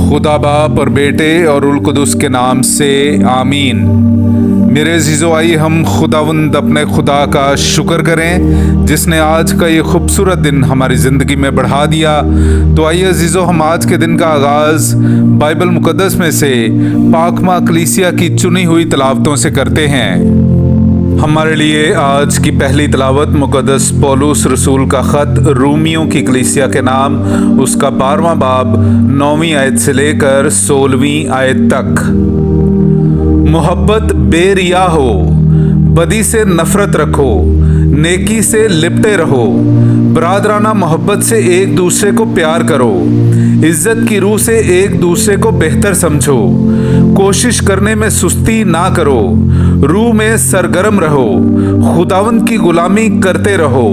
खुदा बाप और बेटे और रुल कुदुस के नाम से आमीन। मेरे अजीज़ो, आइए हम खुदावंद अपने खुदा का शुक्र करें जिसने आज का ये खूबसूरत दिन हमारी ज़िंदगी में बढ़ा दिया। तो आइए अजीज़ो, हम आज के दिन का आगाज़ बाइबल मुक़द्दस में से पाकमा कलीसिया की चुनी हुई तिलावतों से करते हैं। हमारे लिए आज की पहली तिलावत मुक़द्दस पौलुस रसूल का ख़त रूमियों की कलीसिया के नाम, उसका 12वां बाब 9वीं आयत से लेकर 16वीं आयत तक। मोहब्बत बेरिया हो, बदी से नफरत रखो, नेकी से लिपटे रहो, बरादराना मोहब्बत से एक दूसरे को प्यार करो, इज्जत की रूह से एक दूसरे को बेहतर समझो, कोशिश करने में सुस्ती ना करो, रूह में सरगर्म रहो, खुदावंद की गुलामी करते रहो,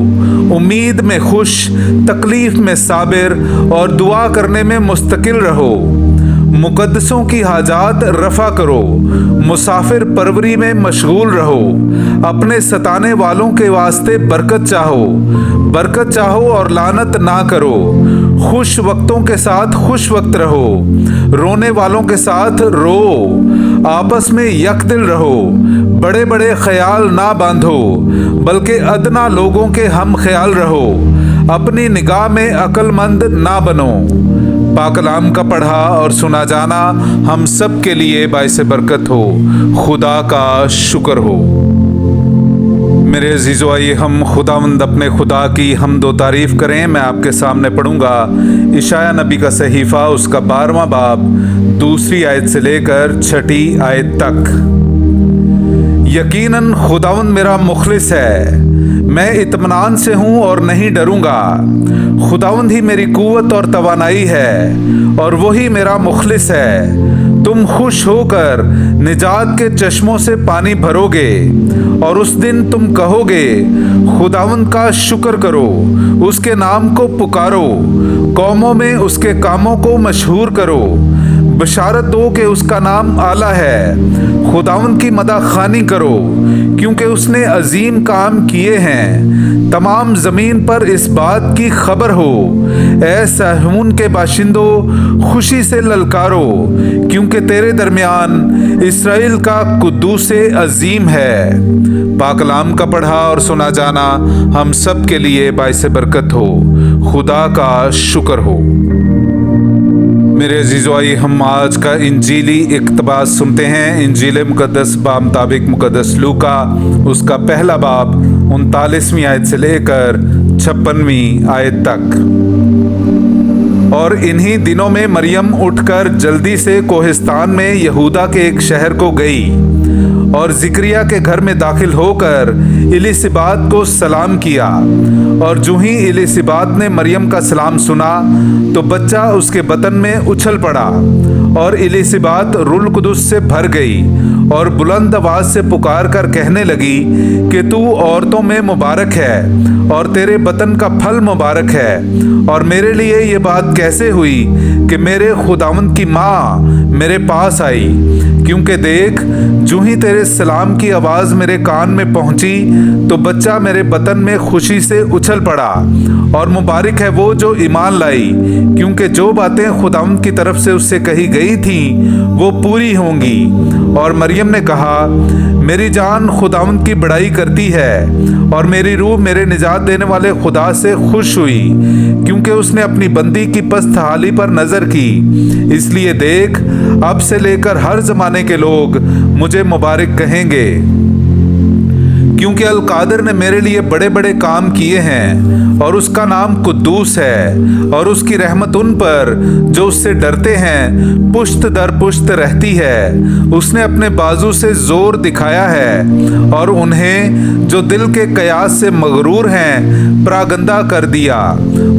उम्मीद में खुश, तकलीफ में साबिर और दुआ करने में मुस्तकिल रहो, मुकद्दसों की हाजात रफा करो, मुसाफिर परवरी में मशगूल रहो, अपने सताने वालों के वास्ते बरकत चाहो और लानत ना करो, खुश वक्तों के साथ खुश वक्त रहो, रोने वालों के साथ रो, आपस में यकदिल रहो, बड़े बड़े ख्याल ना बांधो बल्कि अदना लोगों के हम ख्याल रहो, अपनी निगाह में अक्लमंद ना बनो। पाक कलाम का पढ़ा और सुना जाना हम सब के लिए बाइस बरकत हो। खुदा का शुक्र हो। मेरे अजीज़ो, आइए हम खुदावंद अपने खुदा की हमदो तारीफ़ करें। मैं आपके सामने पढ़ूंगा इशाया नबी का सहीफ़ा, उसका 12वां बाब 2री आयत से लेकर 6ठी आयत तक। यकीनन खुदावंद मेरा मुखलिस है, मैं इत्मीनान से हूँ और नहीं डरूंगा। खुदावंद ही मेरी कुव्वत और तवानाई है और वही मेरा मुखलिस है। तुम खुश होकर निजात के चश्मों से पानी भरोगे और उस दिन तुम कहोगे, खुदावंद का शुक्र करो, उसके नाम को पुकारो, कौमों में उसके कामों को मशहूर करो, बशारत दो कि उसका नाम आला है। खुदावंद की मदाखानी करो क्योंकि उसने अजीम काम किए हैं। तमाम ज़मीन पर इस बात की खबर हो। ऐ सहून के बाशिंदों, खुशी से ललकारो क्योंकि तेरे दरमियान इस्राएल का कुद्दूसे अजीम है। पाक कलाम का पढ़ा और सुना जाना हम सब के लिए बाइस बरकत हो। खुदा का शुक्र हो। मेरे अजीज़ो, आइए हम आज का इंजीली इक़्तिबास सुनते हैं। इंजील मुक़द्दस मुताबिक मुक़द्दस लूका, उसका पहला बाब 39वीं आयत से लेकर 56वीं आयत तक। और इन्हीं दिनों में मरियम उठकर जल्दी से कोहिस्तान में यहूदा के एक शहर को गई और ज़िक्रिया के घर में दाखिल होकर इलिसिबात को सलाम किया। और जो ही इलिसिबात ने मरियम का सलाम सुना तो बच्चा उसके बतन में उछल पड़ा और इलिसिबात रुल कुदुस से भर गई और बुलंद आवाज से पुकार कर कहने लगी कि तू औरतों में मुबारक है और तेरे बतन का फल मुबारक है। और मेरे लिए ये बात कैसे हुई कि मेरे खुदावंद की माँ मेरे पास आई, क्योंकि देख, जो ही तेरे सलाम की आवाज़ मेरे कान में पहुंची तो बच्चा मेरे बतन में खुशी से उछल पड़ा। और मुबारक है वो जो ईमान लाई, क्योंकि जो बातें खुदावंद की तरफ से उससे कही गई थीं वो पूरी होंगी। और मरियम ने कहा, मेरी जान खुदावंद की बड़ाई करती है और मेरी रूह मेरे निजात देने वाले खुदा से खुश हुई, क्योंकि उसने अपनी बंदी की पस्त हाली पर नज़र की। इसलिए देख, अब से लेकर हर ज़माने के लोग मुझे मुबारक कहेंगे, क्योंकि अल कादिर ने मेरे लिए बड़े बड़े काम किए हैं और उसका नाम कुद्दूस है। और उसकी रहमत उन पर जो उससे डरते हैं पुश्त दर पुश्त रहती है। उसने अपने बाजू से जोर दिखाया है और उन्हें जो दिल के कयास से मगरूर हैं परागंदा कर दिया।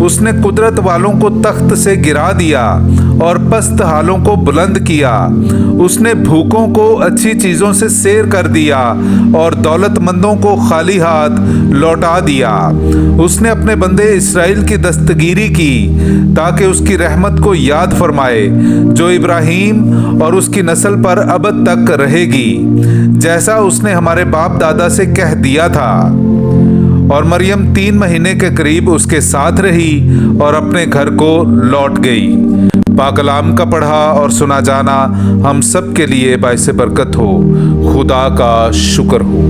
उसने कुदरत वालों को तख्त से गिरा दिया और पस्त हालों को बुलंद किया। उसने भूखों को अच्छी चीज़ों से सैर कर दिया और दौलतमंदों को खाली हाथ लौटा दिया। उसने अपने बंदे इस्राएल की दस्तगीरी की ताकि उसकी रहमत को याद फरमाए, जो इब्राहीम और उसकी नस्ल पर अबद तक रहेगी, जैसा उसने हमारे बाप दादा से कह दिया था। اور مریم 3 مہینے کے قریب اس کے ساتھ رہی اور اپنے گھر کو لوٹ گئی۔ پاک کلام کا پڑھا اور سنا جانا ہم سب کے لیے باعث برکت ہو۔ خدا کا شکر ہو۔